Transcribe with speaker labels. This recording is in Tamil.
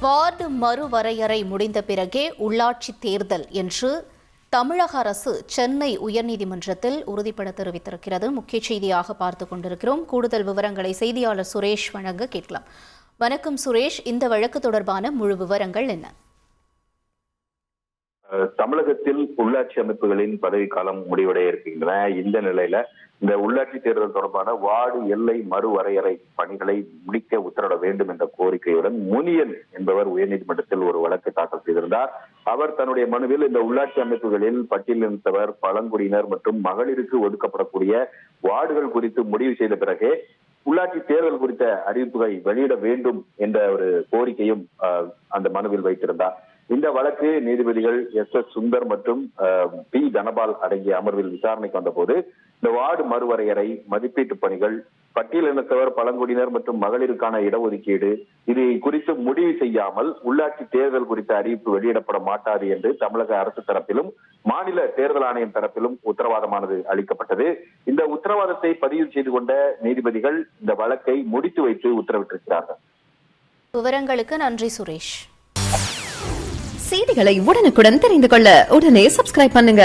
Speaker 1: வார்டு மறுவரையறை முடிந்த பிறகே உள்ளாட்சி தேர்தல் என்று தமிழக அரசு சென்னை உயர்நீதிமன்றத்தில் உறுதிபட தெரிவித்திருக்கிறது. முக்கிய செய்தியாக பார்த்துக் கொண்டிருக்கிறோம். கூடுதல் விவரங்களை செய்தியாளர் சுரேஷ் வழங்க கேட்கலாம். வணக்கம் சுரேஷ், இந்த வழக்கு தொடர்பான முழு விவரங்கள் என்ன?
Speaker 2: தமிழகத்தில் உள்ளாட்சி அமைப்புகளின் பதவிக்காலம் முடிவடைய இருக்கின்றன. இந்த நிலையில இந்த உள்ளாட்சி தேர்தல் தொடர்பான வார்டு எல்லை மறுவரையறை பணிகளை முடிக்க உத்தரவிட வேண்டும் என்ற கோரிக்கையுடன் முனியன் என்பவர் உயர்நீதிமன்றத்தில் ஒரு வழக்கு தாக்கல் செய்திருந்தார். அவர் தன்னுடைய மனுவில் இந்த உள்ளாட்சி அமைப்புகளில் பட்டியலினத்தவர், பழங்குடியினர் மற்றும் மகளிருக்கு ஒதுக்கப்படக்கூடிய வார்டுகள் குறித்து முடிவு செய்த பிறகே உள்ளாட்சி தேர்தல் குறித்த அறிவிப்புகளை வெளியிட வேண்டும் என்ற ஒரு கோரிக்கையும் அந்த மனுவில் வைத்திருந்தார். இந்த வழக்கு நீதிபதிகள் எஸ் சுந்தர் மற்றும் பி தனபால் அடங்கிய அமர்வில் விசாரணைக்கு வந்தபோது இந்த வார்டு மறுவரையறை, மதிப்பீட்டு பணிகள், பட்டியலினத்தவர், பழங்குடியினர் மற்றும் மகளிருக்கான இடஒதுக்கீடு இது குறித்து முடிவு செய்யாமல் உள்ளாட்சி தேர்தல் குறித்த அறிவிப்பு வெளியிடப்பட மாட்டாது என்று தமிழக அரசு தரப்பிலும் மாநில தேர்தல் ஆணையம் தரப்பிலும் உத்தரவாதமானது அளிக்கப்பட்டது. இந்த உத்தரவாதத்தை பதிவு செய்து கொண்ட நீதிபதிகள் இந்த வழக்கை முடித்து வைத்து உத்தரவிட்டிருக்கிறார்கள்.
Speaker 1: விவரங்களுக்கு நன்றி சுரேஷ்.
Speaker 3: செய்திகளை உடனுக்குடன் தெரிந்து கொள்ள உடனே சப்ஸ்கிரைப் பண்ணுங்க.